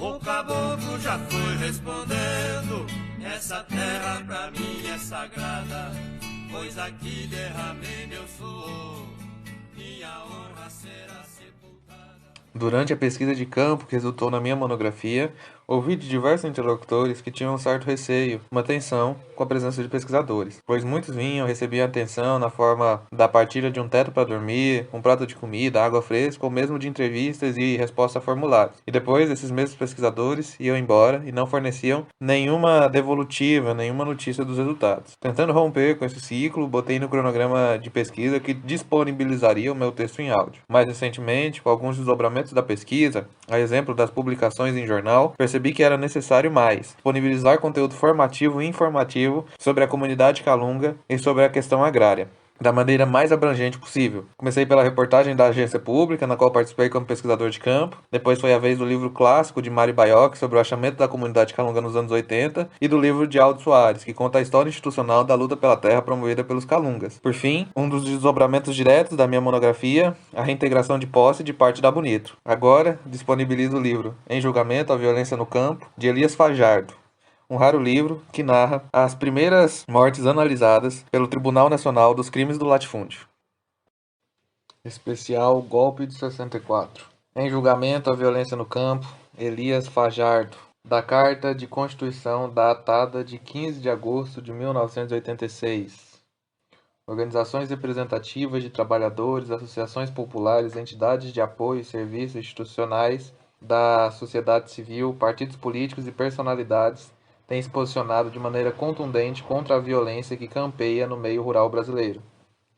O caboclo já foi respondendo: essa terra pra mim é sagrada, pois aqui derramei meu suor, minha honra será sepultada. Durante a pesquisa de campo que resultou na minha monografia, ouvi de diversos interlocutores que tinham um certo receio, uma tensão com a presença de pesquisadores, pois muitos vinham e recebiam atenção na forma da partilha de um teto para dormir, um prato de comida, água fresca ou mesmo de entrevistas e resposta a formulários. E depois esses mesmos pesquisadores iam embora e não forneciam nenhuma devolutiva, nenhuma notícia dos resultados. Tentando romper com esse ciclo, botei no cronograma de pesquisa que disponibilizaria o meu texto em áudio. Mais recentemente, com alguns desdobramentos da pesquisa, a exemplo das publicações em jornal, percebi que era necessário mais disponibilizar conteúdo formativo e informativo sobre a comunidade calunga e sobre a questão agrária, da maneira mais abrangente possível. Comecei pela reportagem da agência pública, na qual participei como pesquisador de campo. Depois foi a vez do livro clássico de Mário Baiocchi sobre o achamento da comunidade calunga nos anos 80 e do livro de Aldo Soares, que conta a história institucional da luta pela terra promovida pelos calungas. Por fim, um dos desdobramentos diretos da minha monografia, a reintegração de posse de parte da Bonito. Agora, disponibilizo o livro Em Julgamento, a Violência no Campo, de Elias Fajardo, um raro livro que narra as primeiras mortes analisadas pelo Tribunal Nacional dos Crimes do Latifúndio. Especial Golpe de 64. Em julgamento, a violência no campo, Elias Fajardo, da Carta de Constituição datada de 15 de agosto de 1986. Organizações representativas de trabalhadores, associações populares, entidades de apoio e serviços institucionais da sociedade civil, partidos políticos e personalidades têm se posicionado de maneira contundente contra a violência que campeia no meio rural brasileiro.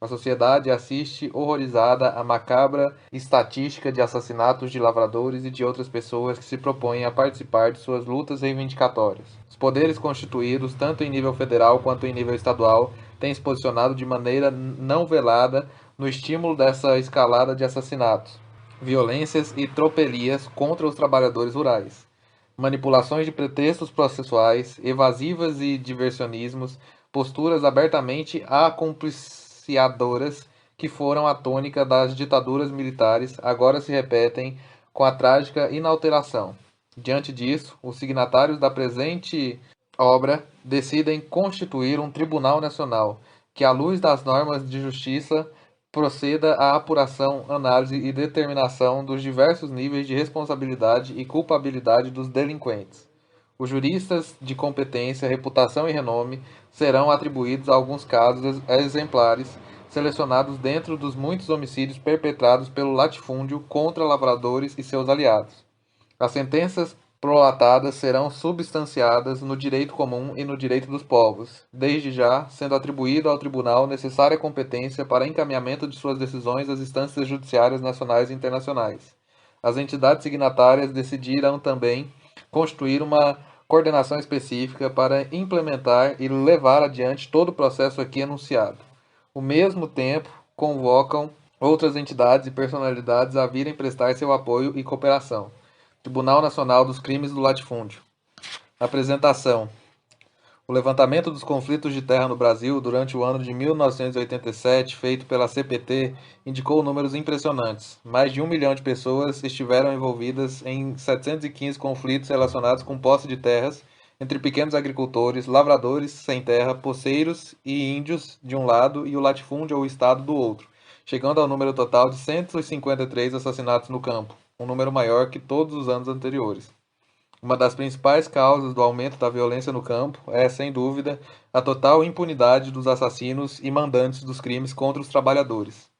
A sociedade assiste horrorizada à macabra estatística de assassinatos de lavradores e de outras pessoas que se propõem a participar de suas lutas reivindicatórias. Os poderes constituídos, tanto em nível federal quanto em nível estadual, têm se posicionado de maneira não velada no estímulo dessa escalada de assassinatos, violências e tropelias contra os trabalhadores rurais. Manipulações de pretextos processuais, evasivas e diversionismos, posturas abertamente acompliciadoras que foram a tônica das ditaduras militares, agora se repetem com a trágica inalteração. Diante disso, os signatários da presente obra decidem constituir um Tribunal Nacional, que, à luz das normas de justiça, proceda à apuração, análise e determinação dos diversos níveis de responsabilidade e culpabilidade dos delinquentes. Os juristas de competência, reputação e renome serão atribuídos a alguns casos exemplares, selecionados dentro dos muitos homicídios perpetrados pelo latifúndio contra lavradores e seus aliados. As sentenças prolatadas serão substanciadas no direito comum e no direito dos povos, desde já sendo atribuído ao tribunal necessária competência para encaminhamento de suas decisões às instâncias judiciárias nacionais e internacionais. As entidades signatárias decidirão também constituir uma coordenação específica para implementar e levar adiante todo o processo aqui enunciado. Ao mesmo tempo, convocam outras entidades e personalidades a virem prestar seu apoio e cooperação. Tribunal Nacional dos Crimes do Latifúndio. Apresentação. O levantamento dos conflitos de terra no Brasil durante o ano de 1987, feito pela CPT, indicou números impressionantes. Mais de 1 milhão de pessoas estiveram envolvidas em 715 conflitos relacionados com posse de terras entre pequenos agricultores, lavradores sem terra, poceiros e índios de um lado e o latifúndio ou Estado do outro, chegando ao número total de 153 assassinatos no campo, um número maior que todos os anos anteriores. Uma das principais causas do aumento da violência no campo é, sem dúvida, a total impunidade dos assassinos e mandantes dos crimes contra os trabalhadores.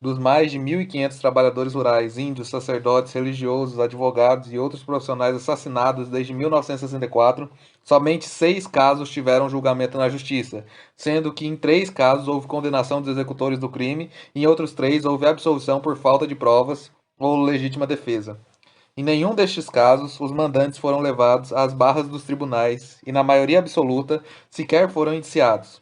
Dos mais de 1.500 trabalhadores rurais, índios, sacerdotes, religiosos, advogados e outros profissionais assassinados desde 1964, somente 6 casos tiveram julgamento na justiça, sendo que em 3 casos houve condenação dos executores do crime e em outros 3 houve absolução por falta de provas ou legítima defesa. Em nenhum destes casos, os mandantes foram levados às barras dos tribunais e, na maioria absoluta, sequer foram indiciados.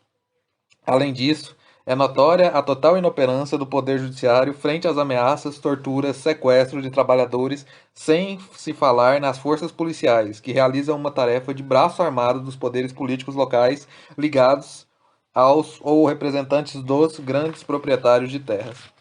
Além disso, é notória a total inoperância do Poder Judiciário frente às ameaças, torturas, sequestro de trabalhadores, sem se falar nas forças policiais, que realizam uma tarefa de braço armado dos poderes políticos locais ligados aos ou representantes dos grandes proprietários de terras.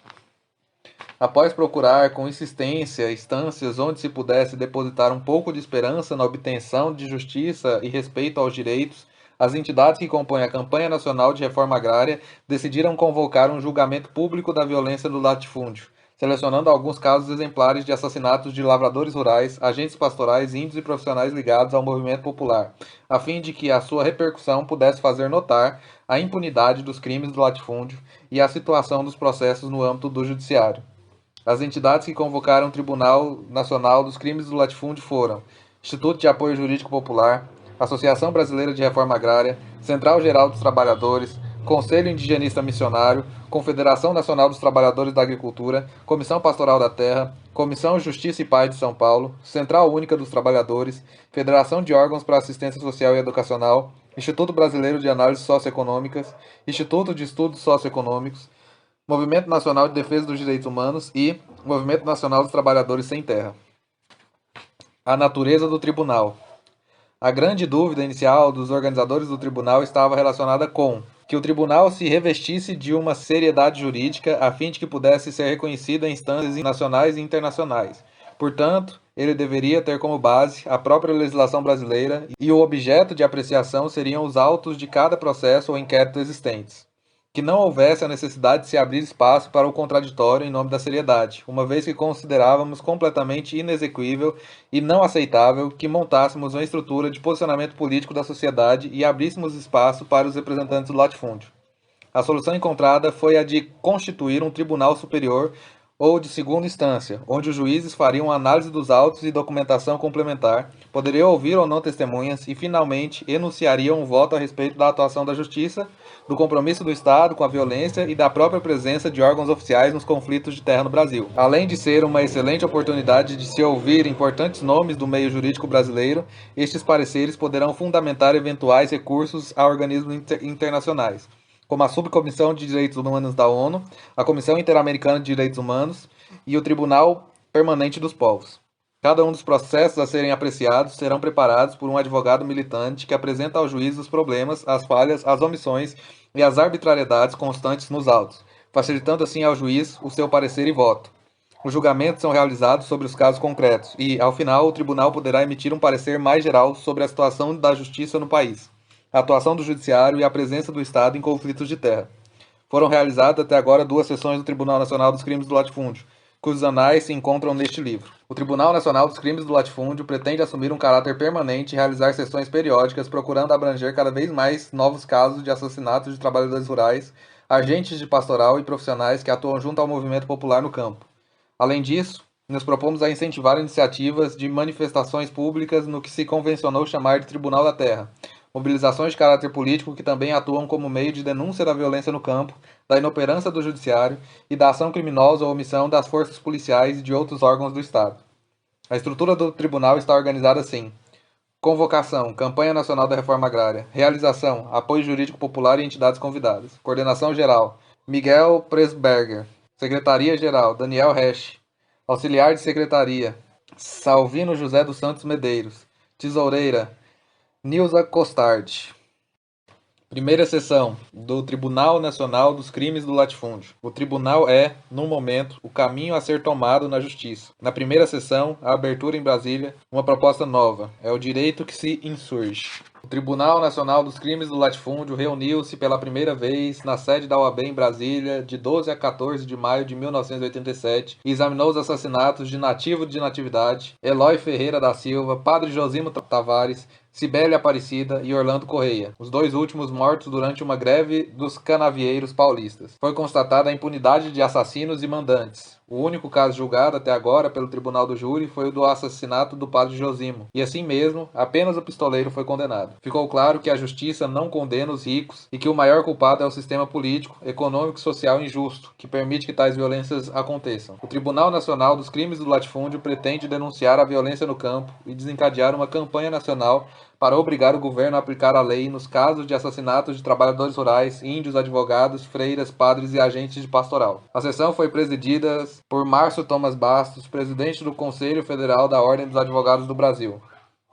Após procurar com insistência instâncias onde se pudesse depositar um pouco de esperança na obtenção de justiça e respeito aos direitos, as entidades que compõem a Campanha Nacional de Reforma Agrária decidiram convocar um julgamento público da violência do latifúndio, selecionando alguns casos exemplares de assassinatos de lavradores rurais, agentes pastorais, índios e profissionais ligados ao movimento popular, a fim de que a sua repercussão pudesse fazer notar a impunidade dos crimes do latifúndio e a situação dos processos no âmbito do judiciário. As entidades que convocaram o Tribunal Nacional dos Crimes do Latifúndio foram Instituto de Apoio Jurídico Popular, Associação Brasileira de Reforma Agrária, Central Geral dos Trabalhadores, Conselho Indigenista Missionário, Confederação Nacional dos Trabalhadores da Agricultura, Comissão Pastoral da Terra, Comissão Justiça e Paz de São Paulo, Central Única dos Trabalhadores, Federação de Órgãos para Assistência Social e Educacional, Instituto Brasileiro de Análises Socioeconômicas, Instituto de Estudos Socioeconômicos, Movimento Nacional de Defesa dos Direitos Humanos e Movimento Nacional dos Trabalhadores Sem Terra. A natureza do tribunal. A grande dúvida inicial dos organizadores do tribunal estava relacionada com que o tribunal se revestisse de uma seriedade jurídica a fim de que pudesse ser reconhecido em instâncias nacionais e internacionais. Portanto, ele deveria ter como base a própria legislação brasileira e o objeto de apreciação seriam os autos de cada processo ou inquérito existentes. Que não houvesse a necessidade de se abrir espaço para o contraditório em nome da seriedade, uma vez que considerávamos completamente inexequível e não aceitável que montássemos uma estrutura de posicionamento político da sociedade e abríssemos espaço para os representantes do latifúndio. A solução encontrada foi a de constituir um tribunal superior ou de segunda instância, onde os juízes fariam análise dos autos e documentação complementar, poderiam ouvir ou não testemunhas e, finalmente, enunciariam um voto a respeito da atuação da justiça, do compromisso do Estado com a violência e da própria presença de órgãos oficiais nos conflitos de terra no Brasil. Além de ser uma excelente oportunidade de se ouvir importantes nomes do meio jurídico brasileiro, estes pareceres poderão fundamentar eventuais recursos a organismos internacionais, como a Subcomissão de Direitos Humanos da ONU, a Comissão Interamericana de Direitos Humanos e o Tribunal Permanente dos Povos. Cada um dos processos a serem apreciados serão preparados por um advogado militante que apresenta ao juiz os problemas, as falhas, as omissões e as arbitrariedades constantes nos autos, facilitando assim ao juiz o seu parecer e voto. Os julgamentos são realizados sobre os casos concretos e, ao final, o tribunal poderá emitir um parecer mais geral sobre a situação da justiça no país, a atuação do judiciário e a presença do Estado em conflitos de terra. Foram realizadas até agora 2 sessões do Tribunal Nacional dos Crimes do Latifúndio, cujos anais se encontram neste livro. O Tribunal Nacional dos Crimes do Latifúndio pretende assumir um caráter permanente e realizar sessões periódicas, procurando abranger cada vez mais novos casos de assassinatos de trabalhadores rurais, agentes de pastoral e profissionais que atuam junto ao movimento popular no campo. Além disso, nos propomos a incentivar iniciativas de manifestações públicas no que se convencionou chamar de Tribunal da Terra, mobilizações de caráter político que também atuam como meio de denúncia da violência no campo, da inoperância do judiciário e da ação criminosa ou omissão das forças policiais e de outros órgãos do Estado. A estrutura do tribunal está organizada assim: convocação, Campanha Nacional da Reforma Agrária; realização, apoio jurídico popular e entidades convidadas; coordenação geral, Miguel Presberger; secretaria-geral, Daniel Resch; auxiliar de secretaria, Salvino José dos Santos Medeiros; tesoureira, Nilza Costardi. Primeira sessão do Tribunal Nacional dos Crimes do Latifúndio. O tribunal é, no momento, o caminho a ser tomado na justiça. Na primeira sessão, a abertura em Brasília, uma proposta nova. É o direito que se insurge. O Tribunal Nacional dos Crimes do Latifúndio reuniu-se pela primeira vez na sede da OAB em Brasília, de 12 a 14 de maio de 1987, e examinou os assassinatos de Nativo de Natividade, Eloy Ferreira da Silva, Padre Josimo Tavares, Cibele Aparecida e Orlando Correia, os 2 últimos mortos durante uma greve dos canavieiros paulistas. Foi constatada a impunidade de assassinos e mandantes. O único caso julgado até agora pelo Tribunal do Júri foi o do assassinato do Padre Josimo, e assim mesmo, apenas o pistoleiro foi condenado. Ficou claro que a justiça não condena os ricos e que o maior culpado é o sistema político, econômico e social injusto, que permite que tais violências aconteçam. O Tribunal Nacional dos Crimes do Latifúndio pretende denunciar a violência no campo e desencadear uma campanha nacional para obrigar o governo a aplicar a lei nos casos de assassinatos de trabalhadores rurais, índios, advogados, freiras, padres e agentes de pastoral. A sessão foi presidida por Márcio Thomas Bastos, presidente do Conselho Federal da Ordem dos Advogados do Brasil.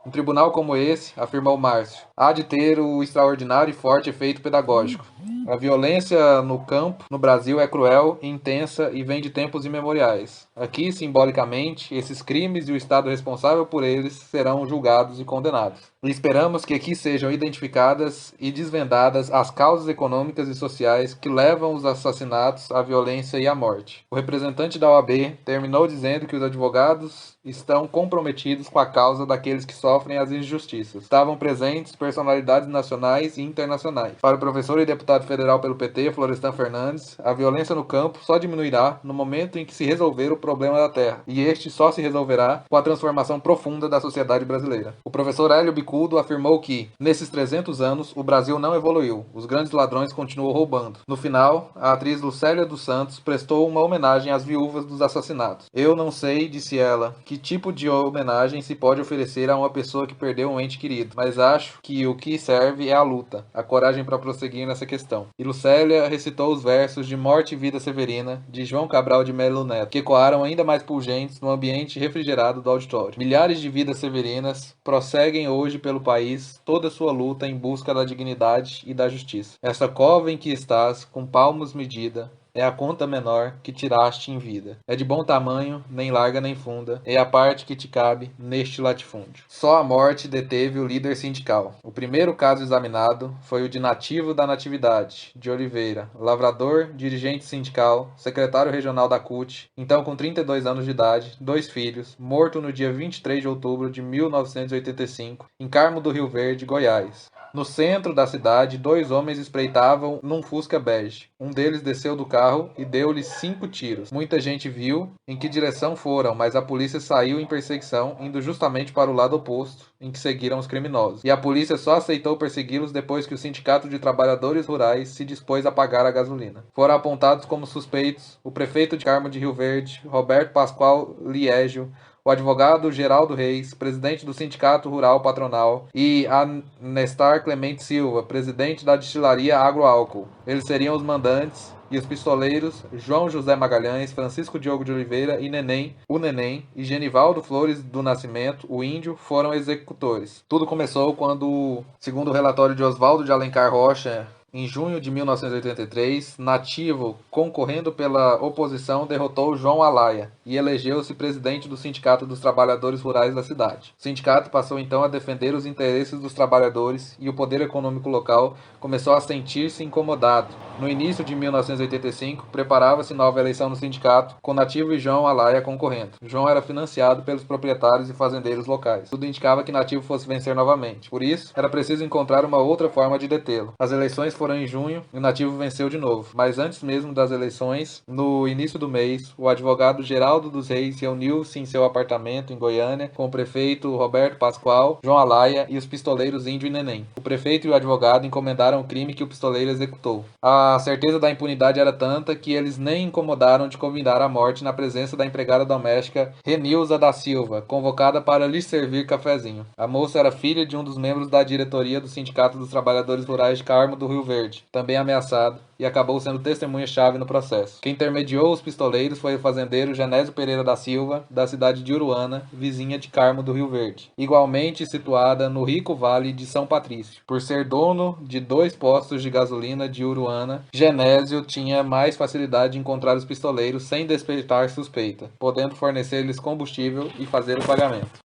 Um tribunal como esse, afirmou Márcio, há de ter o extraordinário e forte efeito pedagógico. A violência no campo, no Brasil, é cruel, intensa e vem de tempos imemoriais. Aqui, simbolicamente, esses crimes e o Estado responsável por eles serão julgados e condenados. E esperamos que aqui sejam identificadas e desvendadas as causas econômicas e sociais que levam os assassinatos, à violência e à morte. O representante da OAB terminou dizendo que os advogados estão comprometidos com a causa daqueles que sofrem as injustiças. Estavam presentes personalidades nacionais e internacionais. Para o professor e deputado federal pelo PT, Florestan Fernandes, a violência no campo só diminuirá no momento em que se resolver o problema da terra, e este só se resolverá com a transformação profunda da sociedade brasileira. O professor Hélio Bicudo afirmou que, nesses 300 anos, o Brasil não evoluiu, os grandes ladrões continuam roubando. No final, a atriz Lucélia dos Santos prestou uma homenagem às viúvas dos assassinados. Eu não sei, disse ela, que tipo de homenagem se pode oferecer a uma pessoa que perdeu um ente querido, mas acho que o que serve é a luta, a coragem para prosseguir nessa questão. E Lucélia recitou os versos de Morte e Vida Severina, de João Cabral de Melo Neto, que ecoaram ainda mais pungentes no ambiente refrigerado do auditório. Milhares de vidas severinas prosseguem hoje pelo país toda sua luta em busca da dignidade e da justiça. Essa cova em que estás, com palmos medida, é a conta menor que tiraste em vida. É de bom tamanho, nem larga nem funda, é a parte que te cabe neste latifúndio. Só a morte deteve o líder sindical. O primeiro caso examinado foi o de Nativo da Natividade, de Oliveira, lavrador, dirigente sindical, secretário regional da CUT, então com 32 anos de idade, 2 filhos, morto no dia 23 de outubro de 1985, em Carmo do Rio Verde, Goiás. No centro da cidade, 2 homens espreitavam num Fusca bege. Um deles desceu do carro e deu-lhe 5 tiros. Muita gente viu em que direção foram, mas a polícia saiu em perseguição, indo justamente para o lado oposto, em que seguiram os criminosos. E a polícia só aceitou persegui-los depois que o Sindicato de Trabalhadores Rurais se dispôs a pagar a gasolina. Foram apontados como suspeitos o prefeito de Carmo de Rio Verde, Roberto Pascoal Liégio, o advogado Geraldo Reis, presidente do Sindicato Rural Patronal, e a Nestar Clemente Silva, presidente da destilaria Agroálcool. Eles seriam os mandantes, e os pistoleiros João José Magalhães, Francisco Diogo de Oliveira e o Neném, e Genivaldo Flores do Nascimento, o Índio, foram executores. Tudo começou quando, segundo o relatório de Oswaldo de Alencar Rocha, em junho de 1983, Nativo, concorrendo pela oposição, derrotou João Alaia e elegeu-se presidente do Sindicato dos Trabalhadores Rurais da cidade. O sindicato passou então a defender os interesses dos trabalhadores e o poder econômico local começou a sentir-se incomodado. No início de 1985, preparava-se nova eleição no sindicato, com Nativo e João Alaia concorrendo. João era financiado pelos proprietários e fazendeiros locais. Tudo indicava que Nativo fosse vencer novamente. Por isso, era preciso encontrar uma outra forma de detê-lo. As eleições foram em junho e o Nativo venceu de novo. Mas antes mesmo das eleições, no início do mês, o advogado Geraldo dos Reis reuniu-se em seu apartamento em Goiânia com o prefeito Roberto Pascoal, João Alaia e os pistoleiros Índio e Neném. O prefeito e o advogado encomendaram o crime que o pistoleiro executou. A certeza da impunidade era tanta que eles nem incomodaram de convidar a morte na presença da empregada doméstica Renilza da Silva, convocada para lhe servir cafezinho. A moça era filha de um dos membros da diretoria do Sindicato dos Trabalhadores Rurais de Carmo do Rio Verde, também ameaçado, e acabou sendo testemunha-chave no processo. Quem intermediou os pistoleiros foi o fazendeiro Genésio Pereira da Silva, da cidade de Uruana, vizinha de Carmo do Rio Verde, igualmente situada no rico vale de São Patrício. Por ser dono de 2 postos de gasolina de Uruana, Genésio tinha mais facilidade de encontrar os pistoleiros sem despertar suspeita, podendo fornecer-lhes combustível e fazer o pagamento.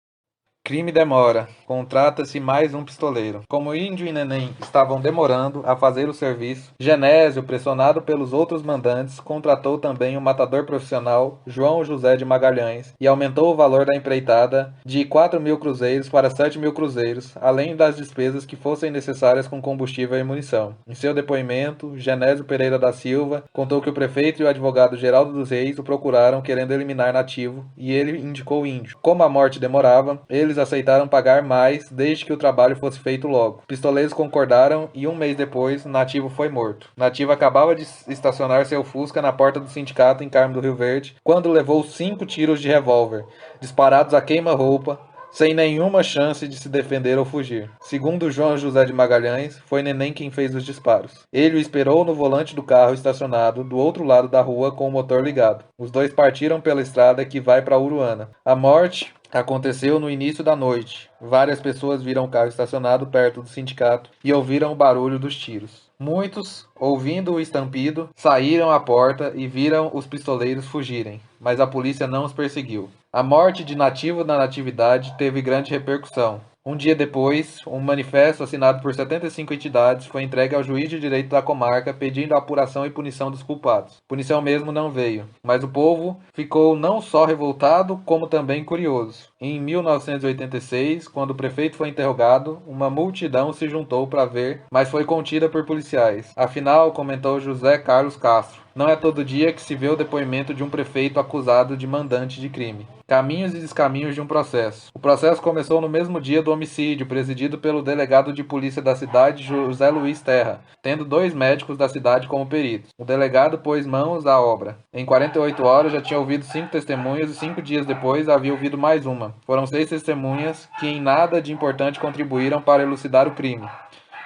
Crime demora. Contrata-se mais um pistoleiro. Como Índio e Neném estavam demorando a fazer o serviço, Genésio, pressionado pelos outros mandantes, contratou também o matador profissional João José de Magalhães e aumentou o valor da empreitada de 4.000 cruzeiros para 7.000 cruzeiros, além das despesas que fossem necessárias com combustível e munição. Em seu depoimento, Genésio Pereira da Silva contou que o prefeito e o advogado Geraldo dos Reis o procuraram querendo eliminar Nativo e ele indicou o Índio. Como a morte demorava, eles aceitaram pagar mais desde que o trabalho fosse feito logo. Pistoleiros concordaram e 1 mês depois, Nativo foi morto. Nativo acabava de estacionar seu Fusca na porta do sindicato em Carmo do Rio Verde quando levou 5 tiros de revólver, disparados a queima-roupa, sem nenhuma chance de se defender ou fugir. Segundo João José de Magalhães, foi Neném quem fez os disparos. Ele o esperou no volante do carro estacionado do outro lado da rua com o motor ligado. Os dois partiram pela estrada que vai para Uruana. A morte Aconteceu no início da noite. Várias pessoas viram o carro estacionado perto do sindicato e ouviram o barulho dos tiros. Muitos, ouvindo o estampido, saíram à porta e viram os pistoleiros fugirem, mas a polícia não os perseguiu. A morte de nativo da Natividade teve grande repercussão. Um dia depois, um manifesto assinado por 75 entidades foi entregue ao juiz de direito da comarca pedindo a apuração e punição dos culpados. Punição mesmo não veio, mas o povo ficou não só revoltado, como também curioso. Em 1986, quando o prefeito foi interrogado, uma multidão se juntou para ver, mas foi contida por policiais. Afinal, comentou José Carlos Castro, não é todo dia que se vê o depoimento de um prefeito acusado de mandante de crime. Caminhos e descaminhos de um processo. O processo começou no mesmo dia do homicídio, presidido pelo delegado de polícia da cidade, José Luiz Terra, tendo 2 médicos da cidade como peritos. O delegado pôs mãos à obra. Em 48 horas já tinha ouvido 5 testemunhas e 5 dias depois havia ouvido mais uma. Foram 6 testemunhas que em nada de importante contribuíram para elucidar o crime.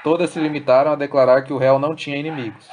Todas se limitaram a declarar que o réu não tinha inimigos.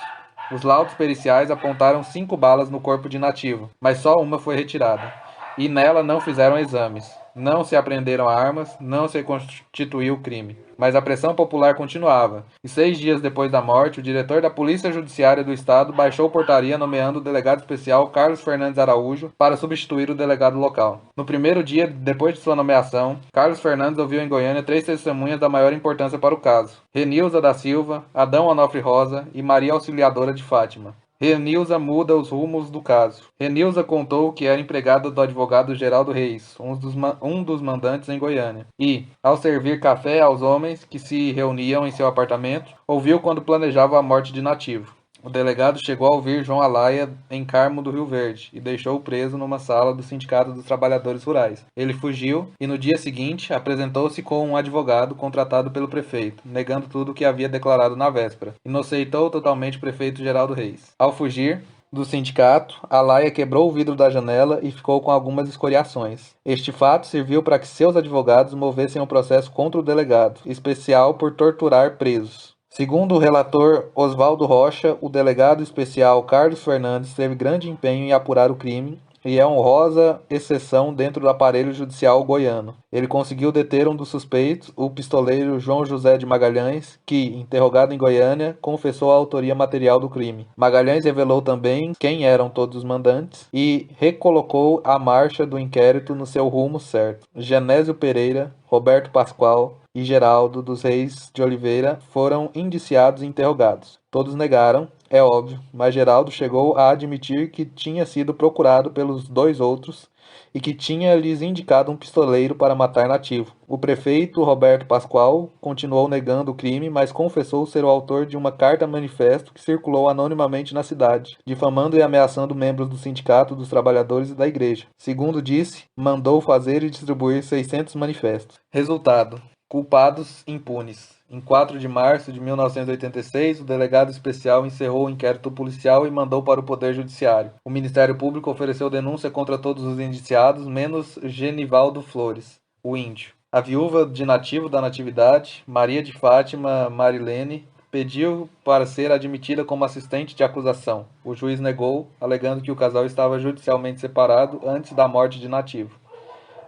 Os laudos periciais apontaram 5 balas no corpo de nativo, mas só uma foi retirada. E nela não fizeram exames. Não se apreenderam armas, não se constituiu o crime. Mas a pressão popular continuava, e 6 dias depois da morte, o diretor da Polícia Judiciária do Estado baixou portaria nomeando o delegado especial Carlos Fernandes Araújo para substituir o delegado local. No primeiro dia, depois de sua nomeação, Carlos Fernandes ouviu em Goiânia 3 testemunhas da maior importância para o caso: Renilza da Silva, Adão Onofre Rosa e Maria Auxiliadora de Fátima. Renilza muda os rumos do caso. Renilza contou que era empregada do advogado Geraldo Reis, um dos mandantes em Goiânia, e, ao servir café aos homens que se reuniam em seu apartamento, ouviu quando planejava a morte de nativo. O delegado chegou a ouvir João Alaia em Carmo do Rio Verde e deixou-o preso numa sala do Sindicato dos Trabalhadores Rurais. Ele fugiu e no dia seguinte apresentou-se com um advogado contratado pelo prefeito, negando tudo o que havia declarado na véspera. Inoceitou totalmente o prefeito Geraldo Reis. Ao fugir do sindicato, Alaia quebrou o vidro da janela e ficou com algumas escoriações. Este fato serviu para que seus advogados movessem um processo contra o delegado, especial por torturar presos. Segundo o relator Oswaldo Rocha, o delegado especial Carlos Fernandes teve grande empenho em apurar o crime e é honrosa exceção dentro do aparelho judicial goiano. Ele conseguiu deter um dos suspeitos, o pistoleiro João José de Magalhães, que, interrogado em Goiânia, confessou a autoria material do crime. Magalhães revelou também quem eram todos os mandantes e recolocou a marcha do inquérito no seu rumo certo. Genésio Pereira, Roberto Pascoal e Geraldo dos Reis de Oliveira foram indiciados e interrogados. Todos negaram, é óbvio, mas Geraldo chegou a admitir que tinha sido procurado pelos 2 outros e que tinha lhes indicado um pistoleiro para matar nativo. O prefeito Roberto Pascoal continuou negando o crime, mas confessou ser o autor de uma carta-manifesto que circulou anonimamente na cidade, difamando e ameaçando membros do Sindicato dos Trabalhadores e da Igreja. Segundo disse, mandou fazer e distribuir 600 manifestos. Resultado: culpados impunes. Em 4 de março de 1986, o delegado especial encerrou o inquérito policial e mandou para o Poder Judiciário. O Ministério Público ofereceu denúncia contra todos os indiciados, menos Genivaldo Flores, o índio. A viúva de nativo da Natividade, Maria de Fátima Marilene, pediu para ser admitida como assistente de acusação. O juiz negou, alegando que o casal estava judicialmente separado antes da morte de nativo.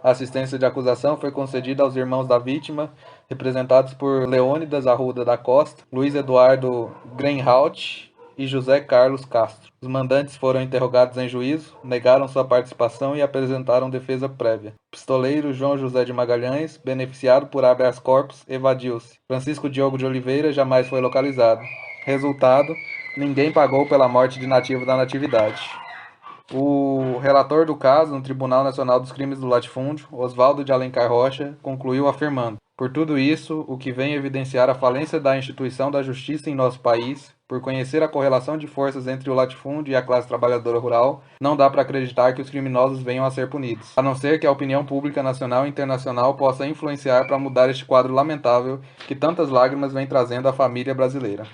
A assistência de acusação foi concedida aos irmãos da vítima, representados por Leônidas Arruda da Costa, Luiz Eduardo Greenhalgh e José Carlos Castro. Os mandantes foram interrogados em juízo, negaram sua participação e apresentaram defesa prévia. O pistoleiro João José de Magalhães, beneficiado por habeas corpus, evadiu-se. Francisco Diogo de Oliveira jamais foi localizado. Resultado: ninguém pagou pela morte de nativo da Natividade. O relator do caso no Tribunal Nacional dos Crimes do Latifúndio, Oswaldo de Alencar Rocha, concluiu afirmando: por tudo isso, o que vem evidenciar a falência da instituição da justiça em nosso país, por conhecer a correlação de forças entre o latifúndio e a classe trabalhadora rural, não dá para acreditar que os criminosos venham a ser punidos, a não ser que a opinião pública nacional e internacional possa influenciar para mudar este quadro lamentável que tantas lágrimas vem trazendo à família brasileira.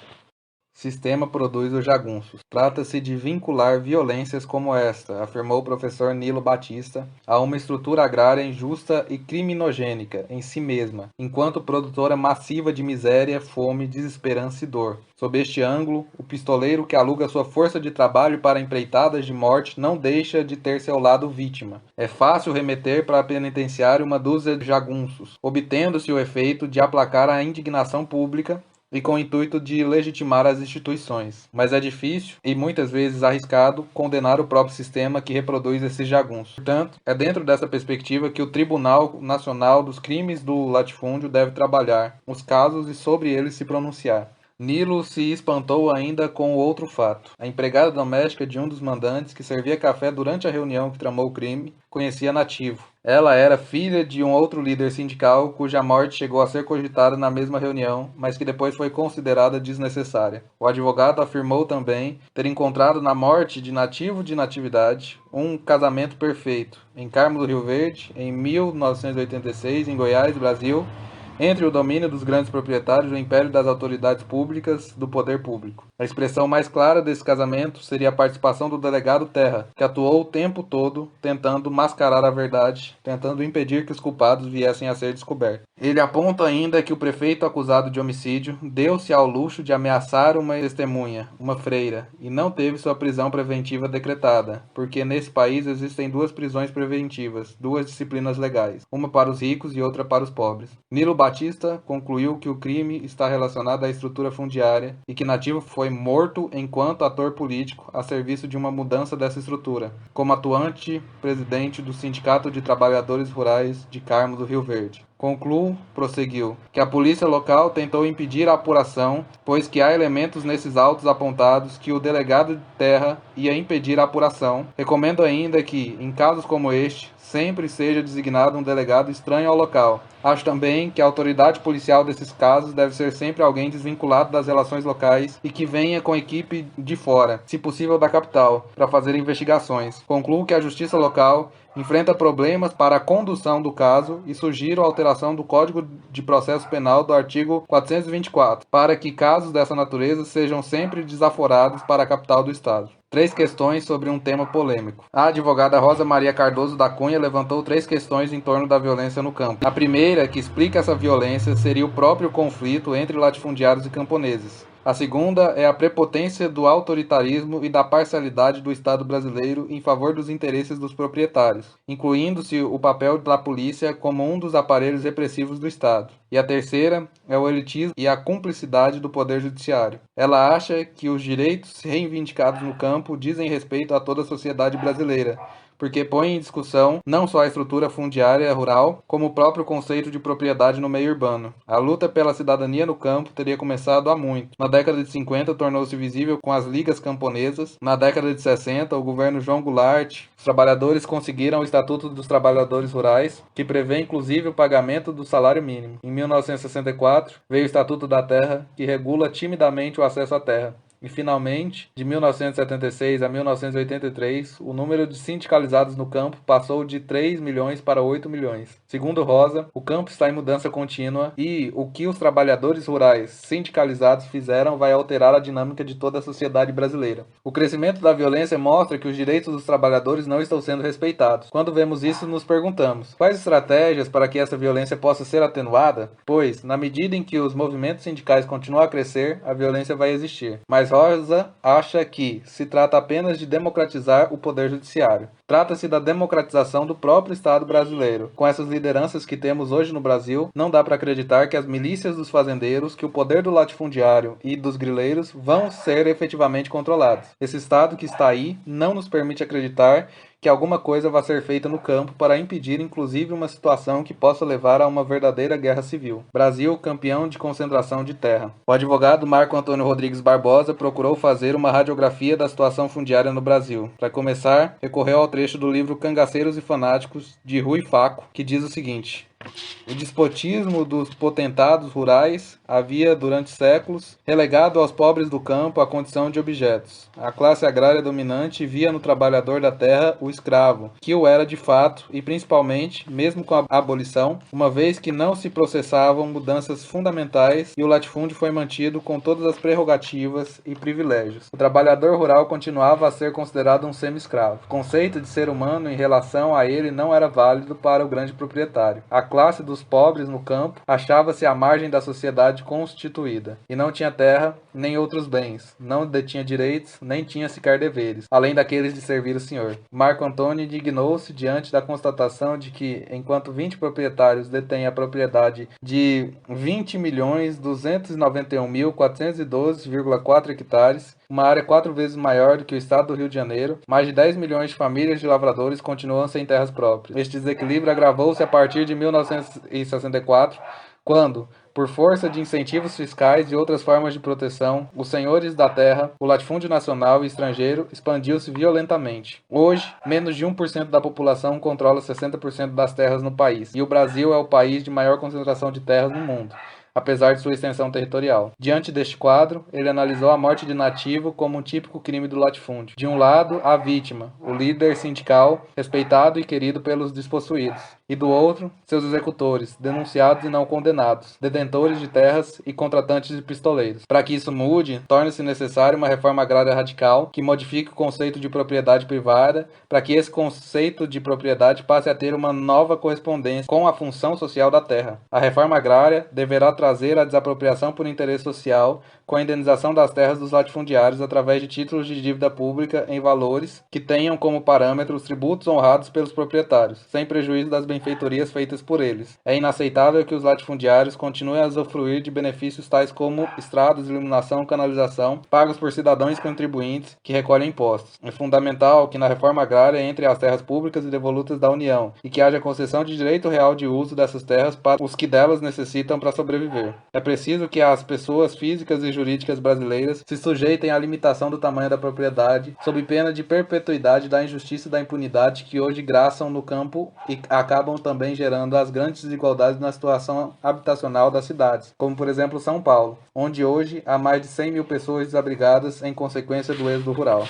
sistema produz os jagunços. Trata-se de vincular violências como esta, afirmou o professor Nilo Batista, a uma estrutura agrária injusta e criminogênica em si mesma, enquanto produtora massiva de miséria, fome, desesperança e dor. Sob este ângulo, o pistoleiro que aluga sua força de trabalho para empreitadas de morte não deixa de ter seu lado vítima. É fácil remeter para a penitenciária uma dúzia de jagunços, obtendo-se o efeito de aplacar a indignação pública e com o intuito de legitimar as instituições. Mas é difícil, e muitas vezes arriscado, condenar o próprio sistema que reproduz esses jagunços. Portanto, é dentro dessa perspectiva que o Tribunal Nacional dos Crimes do Latifúndio deve trabalhar os casos e sobre eles se pronunciar. Nilo se espantou ainda com outro fato. A empregada doméstica de um dos mandantes, que servia café durante a reunião que tramou o crime, conhecia Nativo. Ela era filha de um outro líder sindical cuja morte chegou a ser cogitada na mesma reunião, mas que depois foi considerada desnecessária. O advogado afirmou também ter encontrado na morte de Nativo de Natividade um casamento perfeito, em Carmo do Rio Verde, em 1986, em Goiás, Brasil, entre o domínio dos grandes proprietários e o império das autoridades públicas do poder público. A expressão mais clara desse casamento seria a participação do delegado Terra, que atuou o tempo todo tentando mascarar a verdade, tentando impedir que os culpados viessem a ser descobertos. Ele aponta ainda que o prefeito acusado de homicídio deu-se ao luxo de ameaçar uma testemunha, uma freira, e não teve sua prisão preventiva decretada, porque nesse país existem duas prisões preventivas, duas disciplinas legais, uma para os ricos e outra para os pobres. Nilo Batista concluiu que o crime está relacionado à estrutura fundiária e que Nativo foi morto enquanto ator político a serviço de uma mudança dessa estrutura, como atuante presidente do Sindicato de Trabalhadores Rurais de Carmo do Rio Verde. Concluo, prosseguiu, que a polícia local tentou impedir a apuração, pois que há elementos nesses autos apontados que o delegado de terra ia impedir a apuração. Recomendo ainda que, em casos como este, sempre seja designado um delegado estranho ao local. Acho também que a autoridade policial desses casos deve ser sempre alguém desvinculado das relações locais e que venha com equipe de fora, se possível da capital, para fazer investigações. Concluo que a justiça local enfrenta problemas para a condução do caso e sugiro a alteração do Código de Processo Penal do artigo 424, para que casos dessa natureza sejam sempre desaforados para a capital do Estado. 3 questões sobre um tema polêmico. A advogada Rosa Maria Cardoso da Cunha levantou 3 questões em torno da violência no campo. A primeira, que explica essa violência, seria o próprio conflito entre latifundiários e camponeses. A segunda é a prepotência do autoritarismo e da parcialidade do Estado brasileiro em favor dos interesses dos proprietários, incluindo-se o papel da polícia como um dos aparelhos repressivos do Estado. E a terceira é o elitismo e a cumplicidade do Poder Judiciário. Ela acha que os direitos reivindicados no campo dizem respeito a toda a sociedade brasileira, porque põe em discussão não só a estrutura fundiária rural, como o próprio conceito de propriedade no meio urbano. A luta pela cidadania no campo teria começado há muito. Na década de 50 tornou-se visível com as ligas camponesas. Na década de 60, o governo João Goulart, os trabalhadores conseguiram o Estatuto dos Trabalhadores Rurais, que prevê inclusive o pagamento do salário mínimo. Em 1964, veio o Estatuto da Terra, que regula timidamente o acesso à terra. E, finalmente, de 1976 a 1983, o número de sindicalizados no campo passou de 3 milhões para 8 milhões. Segundo Rosa, o campo está em mudança contínua e o que os trabalhadores rurais sindicalizados fizeram vai alterar a dinâmica de toda a sociedade brasileira. O crescimento da violência mostra que os direitos dos trabalhadores não estão sendo respeitados. Quando vemos isso, nos perguntamos: quais estratégias para que essa violência possa ser atenuada? Pois, na medida em que os movimentos sindicais continuam a crescer, a violência vai existir. Mas Rosa acha que se trata apenas de democratizar o poder judiciário. Trata-se da democratização do próprio Estado brasileiro. Com essas lideranças que temos hoje no Brasil, não dá para acreditar que as milícias dos fazendeiros, que o poder do latifundiário e dos grileiros vão ser efetivamente controlados. Esse Estado que está aí não nos permite acreditar que alguma coisa vai ser feita no campo para impedir inclusive uma situação que possa levar a uma verdadeira guerra civil. Brasil, campeão de concentração de terra. O advogado Marco Antônio Rodrigues Barbosa procurou fazer uma radiografia da situação fundiária no Brasil. Para começar, recorreu ao trecho do livro Cangaceiros e Fanáticos, de Rui Faco, que diz o seguinte: O despotismo dos potentados rurais havia, durante séculos, relegado aos pobres do campo a condição de objetos. A classe agrária dominante via no trabalhador da terra o escravo, que o era de fato e principalmente, mesmo com a abolição, uma vez que não se processavam mudanças fundamentais e o latifúndio foi mantido com todas as prerrogativas e privilégios. O trabalhador rural continuava a ser considerado um semi-escravo. O conceito de ser humano em relação a ele não era válido para o grande proprietário. A classe dos pobres no campo achava-se à margem da sociedade constituída, e não tinha terra, nem outros bens, não detinha direitos, nem tinha sequer deveres, além daqueles de servir o senhor. Marco Antônio indignou-se diante da constatação de que, enquanto 20 proprietários detêm a propriedade de 20.291.412,4 hectares, uma área 4 vezes maior do que o estado do Rio de Janeiro, mais de 10 milhões de famílias de lavradores continuam sem terras próprias. Este desequilíbrio agravou-se a partir de 1964, quando, por força de incentivos fiscais e outras formas de proteção, os senhores da terra, o latifúndio nacional e estrangeiro, expandiu-se violentamente. Hoje, menos de 1% da população controla 60% das terras no país, e o Brasil é o país de maior concentração de terras no mundo, apesar de sua extensão territorial. Diante deste quadro, ele analisou a morte de nativo como um típico crime do latifúndio. De um lado, a vítima, o líder sindical, respeitado e querido pelos despossuídos, e do outro, seus executores, denunciados e não condenados, detentores de terras e contratantes de pistoleiros. Para que isso mude, torna-se necessária uma reforma agrária radical que modifique o conceito de propriedade privada, para que esse conceito de propriedade passe a ter uma nova correspondência com a função social da terra. A reforma agrária deverá trazer a desapropriação por interesse social, com a indenização das terras dos latifundiários através de títulos de dívida pública em valores que tenham como parâmetro os tributos honrados pelos proprietários, sem prejuízo das benfeitorias feitas por eles. É inaceitável que os latifundiários continuem a usufruir de benefícios tais como estradas, iluminação, canalização, pagos por cidadãos e contribuintes que recolhem impostos. É fundamental que na reforma agrária entre as terras públicas e devolutas da União e que haja concessão de direito real de uso dessas terras para os que delas necessitam para sobreviver. É preciso que as pessoas físicas e jurídicas brasileiras se sujeitem à limitação do tamanho da propriedade, sob pena de perpetuidade da injustiça e da impunidade que hoje graçam no campo e acabam também gerando as grandes desigualdades na situação habitacional das cidades, como por exemplo São Paulo, onde hoje há mais de 100 mil pessoas desabrigadas em consequência do êxodo rural.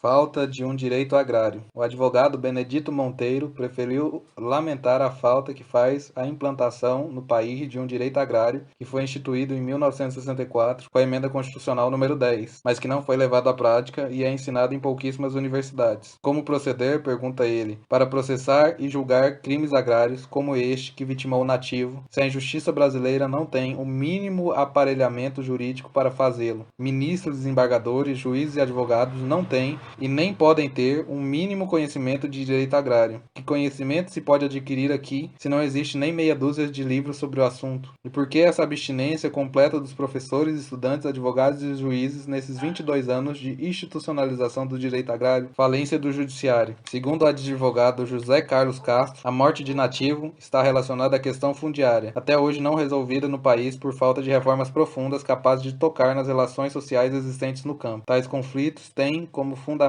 Falta de um direito agrário. O advogado Benedito Monteiro preferiu lamentar a falta que faz a implantação no país de um direito agrário que foi instituído em 1964 com a Emenda Constitucional número 10, mas que não foi levado à prática e é ensinado em pouquíssimas universidades. Como proceder, pergunta ele, para processar e julgar crimes agrários como este que vitimou o nativo, se a injustiça brasileira não tem o mínimo aparelhamento jurídico para fazê-lo? Ministros, desembargadores, juízes e advogados não têm e nem podem ter um mínimo conhecimento de direito agrário. Que conhecimento se pode adquirir aqui se não existe nem meia dúzia de livros sobre o assunto? E por que essa abstinência completa dos professores, estudantes, advogados e juízes nesses 22 anos de institucionalização do direito agrário? Falência do judiciário. Segundo o advogado José Carlos Castro, a morte de nativo está relacionada à questão fundiária, até hoje não resolvida no país por falta de reformas profundas capazes de tocar nas relações sociais existentes no campo. Tais conflitos têm como fundamento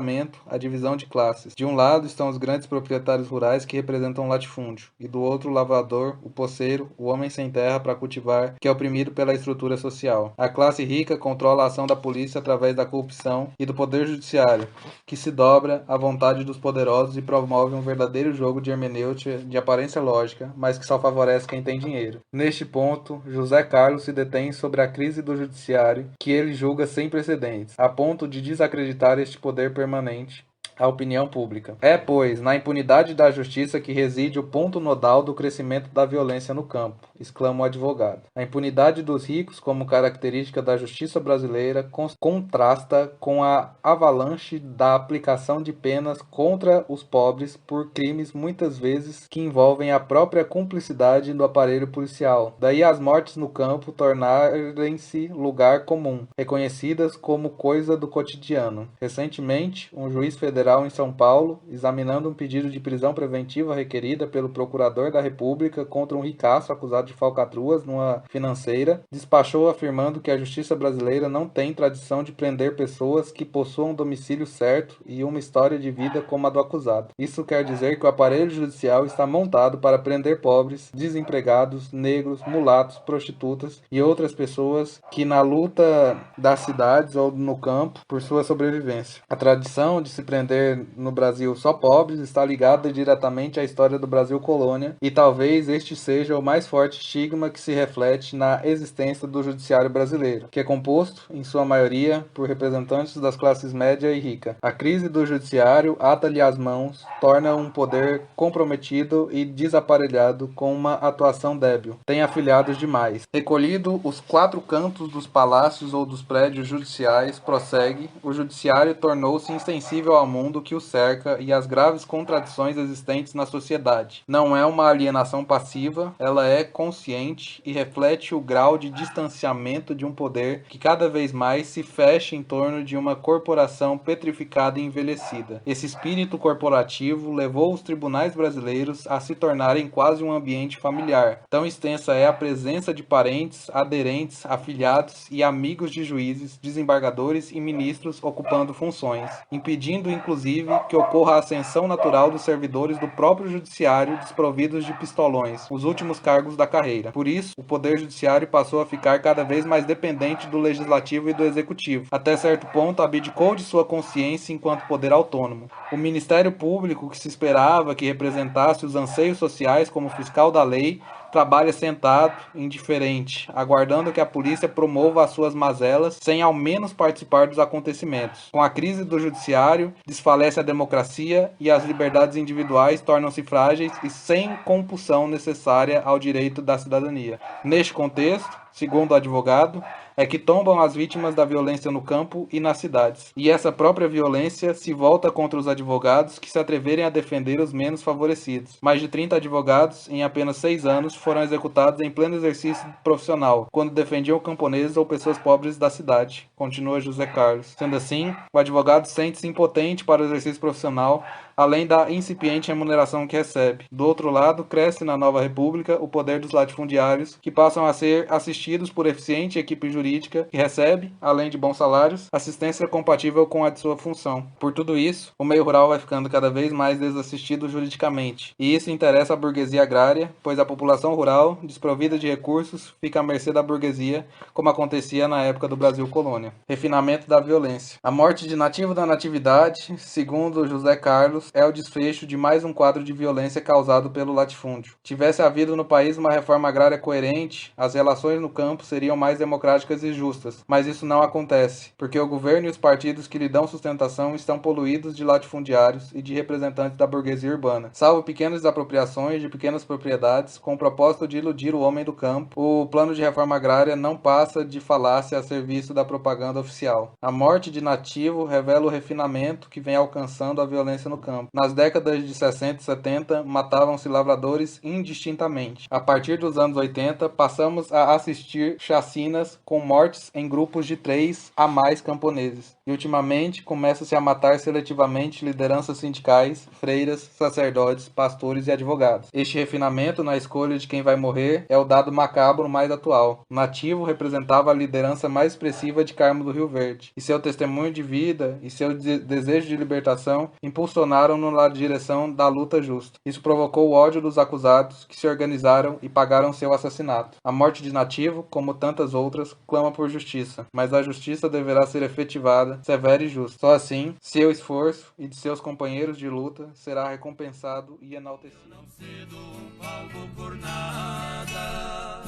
a divisão de classes. De um lado estão os grandes proprietários rurais que representam o latifúndio, e do outro o lavrador, o poceiro, o homem sem terra para cultivar, que é oprimido pela estrutura social. A classe rica controla a ação da polícia através da corrupção e do poder judiciário, que se dobra à vontade dos poderosos e promove um verdadeiro jogo de hermenêutica de aparência lógica, mas que só favorece quem tem dinheiro. Neste ponto, José Carlos se detém sobre a crise do judiciário, que ele julga sem precedentes, a ponto de desacreditar este poder permanente à opinião pública. É, pois, na impunidade da justiça que reside o ponto nodal do crescimento da violência no campo, exclama o advogado. A impunidade dos ricos, como característica da justiça brasileira, contrasta com a avalanche da aplicação de penas contra os pobres por crimes muitas vezes que envolvem a própria cumplicidade do aparelho policial. Daí as mortes no campo tornarem-se lugar comum, reconhecidas como coisa do cotidiano. Recentemente, um juiz federal Federal em São Paulo, examinando um pedido de prisão preventiva requerida pelo Procurador da República contra um ricaço acusado de falcatruas numa financeira, despachou afirmando que a justiça brasileira não tem tradição de prender pessoas que possuam domicílio certo e uma história de vida como a do acusado. Isso quer dizer que o aparelho judicial está montado para prender pobres, desempregados, negros, mulatos, prostitutas e outras pessoas que na luta das cidades ou no campo por sua sobrevivência. A tradição de se prender no Brasil só pobres está ligada diretamente à história do Brasil colônia e talvez este seja o mais forte estigma que se reflete na existência do judiciário brasileiro, que é composto, em sua maioria, por representantes das classes média e rica. A crise do judiciário ata-lhe as mãos, torna um poder comprometido e desaparelhado com uma atuação débil. Tem afiliados demais. Recolhido os 4 cantos dos palácios ou dos prédios judiciais, prossegue, o judiciário tornou-se insensível ao mundo que o cerca e às graves contradições existentes na sociedade. Não é uma alienação passiva, ela é consciente e reflete o grau de distanciamento de um poder que cada vez mais se fecha em torno de uma corporação petrificada e envelhecida. Esse espírito corporativo levou os tribunais brasileiros a se tornarem quase um ambiente familiar. Tão extensa é a presença de parentes, aderentes, afiliados e amigos de juízes, desembargadores e ministros ocupando funções, impedindo inclusive que ocorra a ascensão natural dos servidores do próprio judiciário desprovidos de pistolões, os últimos cargos da carreira. Por isso, o poder judiciário passou a ficar cada vez mais dependente do legislativo e do executivo. Até certo ponto, abdicou de sua consciência enquanto poder autônomo. O Ministério Público, que se esperava que representasse os anseios sociais como fiscal da lei, trabalha sentado, indiferente, aguardando que a polícia promova as suas mazelas sem ao menos participar dos acontecimentos. Com a crise do judiciário, desfalece a democracia e as liberdades individuais tornam-se frágeis e sem compulsão necessária ao direito da cidadania. Neste contexto, segundo o advogado, é que tombam as vítimas da violência no campo e nas cidades. E essa própria violência se volta contra os advogados que se atreverem a defender os menos favorecidos. Mais de 30 advogados, em apenas 6 anos, foram executados em pleno exercício profissional, quando defendiam camponeses ou pessoas pobres da cidade, continua José Carlos. Sendo assim, o advogado sente-se impotente para o exercício profissional, além da incipiente remuneração que recebe. Do outro lado, cresce na nova república o poder dos latifundiários, que passam a ser assistidos por eficiente equipe jurídica que recebe, além de bons salários, assistência compatível com a de sua função. Por tudo isso, o meio rural vai ficando cada vez mais desassistido juridicamente. E isso interessa a burguesia agrária, pois a população rural, desprovida de recursos, fica à mercê da burguesia, como acontecia na época do Brasil colônia. Refinamento da violência. A morte de nativo da natividade, segundo José Carlos, é o desfecho de mais um quadro de violência causado pelo latifúndio. Tivesse havido no país uma reforma agrária coerente, as relações no campo seriam mais democráticas e justas, mas isso não acontece, porque o governo e os partidos que lhe dão sustentação estão poluídos de latifundiários e de representantes da burguesia urbana. Salvo pequenas desapropriações de pequenas propriedades, com o propósito de iludir o homem do campo, o plano de reforma agrária não passa de falácia a serviço da propaganda oficial. A morte de nativo revela o refinamento que vem alcançando a violência no campo. Nas décadas de 60 e 70, matavam-se lavradores indistintamente. A partir dos anos 80, passamos a assistir chacinas com mortes em grupos de 3 a mais camponeses. E ultimamente, começa-se a matar seletivamente lideranças sindicais, freiras, sacerdotes, pastores e advogados. Este refinamento na escolha de quem vai morrer é o dado macabro mais atual. O nativo representava a liderança mais expressiva de Carmo do Rio Verde, e seu testemunho de vida e seu desejo de libertação impulsionaram-no na direção da luta justa. Isso provocou o ódio dos acusados, que se organizaram e pagaram seu assassinato. A morte de nativo, como tantas outras, clama por justiça, mas a justiça deverá ser efetivada, severa e justa. Só assim, seu esforço e de seus companheiros de luta será recompensado e enaltecido. Não cedo um palmo por nada,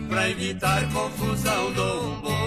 pra evitar confusão do bom.